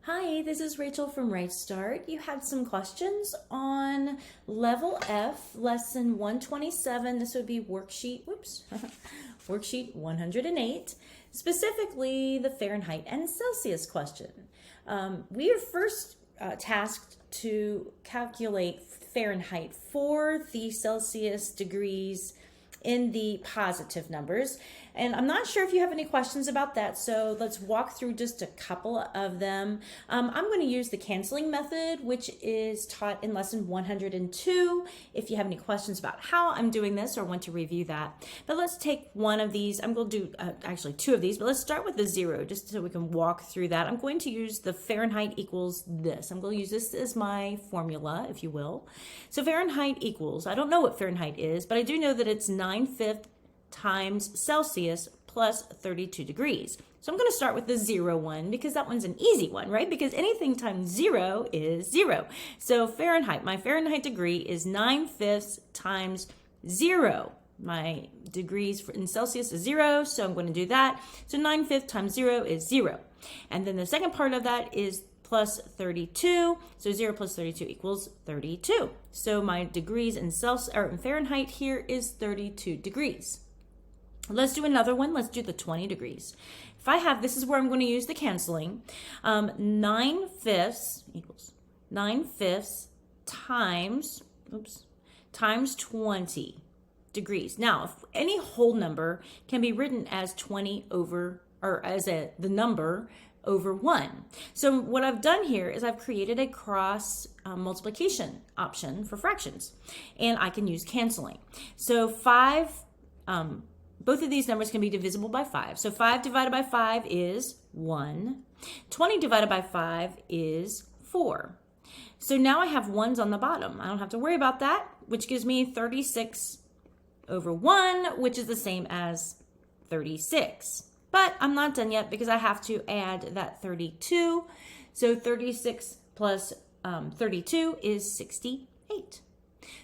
Hi, this is Rachel from RightStart. You had some questions on Level F, Lesson 127. This would be worksheet, worksheet 108, specifically the Fahrenheit and Celsius question. We are first tasked to calculate Fahrenheit for the Celsius degrees in the positive numbers. And I'm not sure if you have any questions about that, so let's walk through just a couple of them. I'm going to use the canceling method, which is taught in lesson 102. If you have any questions about how I'm doing this or want to review that. But let's take one of these. I'm going to do actually two of these, but let's start with the 0 just so we can walk through that. I'm going to use the Fahrenheit equals this. I'm going to use this as my formula, if you will. So Fahrenheit equals, I don't know what Fahrenheit is, but I do know that it's 9/5 times Celsius plus 32 degrees. So I'm going to start with the 0 one because that one's an easy one, right? Because anything times 0 is 0. So Fahrenheit, my Fahrenheit degree is 9/5 times 0. My degrees in Celsius is 0, so I'm going to do that. So 9/5 times 0 is 0. And then the second part of that is plus 32. So 0 plus 32 equals 32. So my degrees in Fahrenheit here is 32 degrees. Let's do another one. Let's do the 20 degrees. If I have, this is where I'm going to use the canceling. 9/5 equals 9/5 times 20 degrees. Now, if any whole number can be written as 20 over, or as the number over 1. So what I've done here is I've created a cross multiplication option for fractions, and I can use canceling. So 5, both of these numbers can be divisible by 5. So 5 divided by 5 is 1. 20 divided by 5 is 4. So now I have 1s on the bottom. I don't have to worry about that, which gives me 36 over 1, which is the same as 36. But I'm not done yet because I have to add that 32. So 36 plus 32 is 68.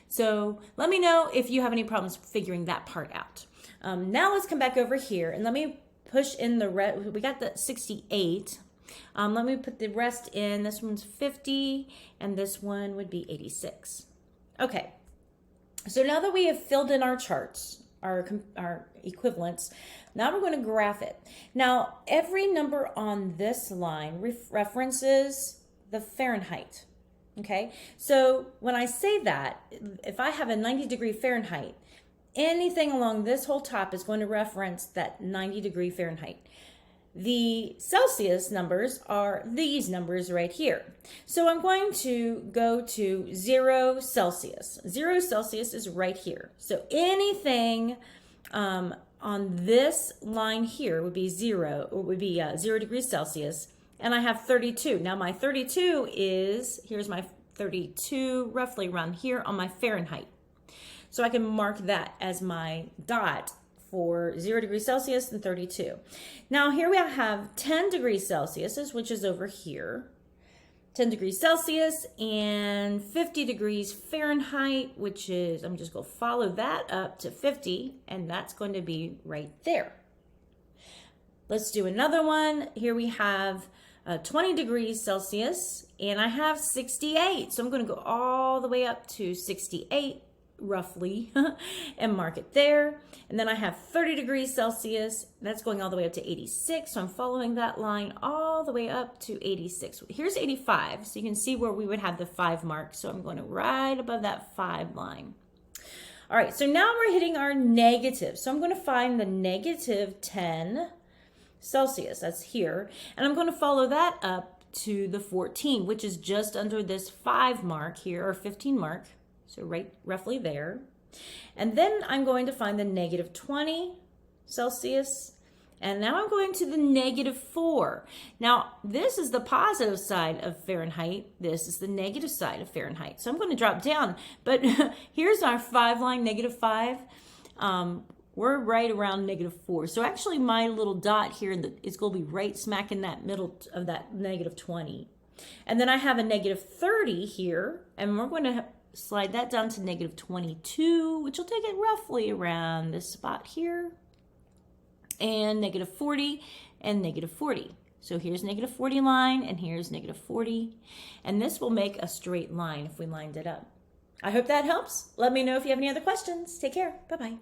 So let me know if you have any problems figuring that part out. Now let's come back over here and let me push in the rest. We got the 68. Let me put the rest in. This one's 50 and this one would be 86. Okay, so now that we have filled in our charts, our equivalents, now we're going to graph it. Now every number on this line references the Fahrenheit. Okay, so when I say that, if I have a 90-degree Fahrenheit, anything along this whole top is going to reference that 90-degree Fahrenheit. The Celsius numbers are these numbers right here. So I'm going to go to 0 Celsius. 0 Celsius is right here. So anything on this line here would be 0, or would be 0 degrees Celsius. And I have 32. Now my 32 is, here's my 32 roughly around here on my Fahrenheit. So I can mark that as my dot for 0 degrees Celsius and 32. Now here we have 10 degrees Celsius, which is over here. 10 degrees Celsius and 50 degrees Fahrenheit, which is, I'm just going to follow that up to 50, and that's going to be right there. Let's do another one. Here we have 20 degrees Celsius, and I have 68. So I'm going to go all the way up to 68. Roughly, and mark it there. And then I have 30 degrees Celsius. That's going all the way up to 86. So I'm following that line all the way up to 86. Here's 85. So you can see where we would have the 5 mark. So I'm going to right above that 5 line. All right, so now we're hitting our negative. So I'm going to find the negative 10 Celsius. That's here. And I'm going to follow that up to the 14, which is just under this 5 mark here, or 15 mark. So right roughly there. And then I'm going to find the negative 20 Celsius. And now I'm going to the negative 4. Now, this is the positive side of Fahrenheit. This is the negative side of Fahrenheit. So I'm going to drop down. But here's our 5 line, negative 5. We're right around negative 4. So actually my little dot here is going to be right smack in that middle of that negative 20. And then I have a negative 30 here. And we're going to slide that down to negative 22, which will take it roughly around this spot here, and negative 40 and negative 40. So here's negative 40 line, and here's negative 40. And this will make a straight line if we lined it up. I hope that helps. Let me know if you have any other questions. Take care. Bye-bye.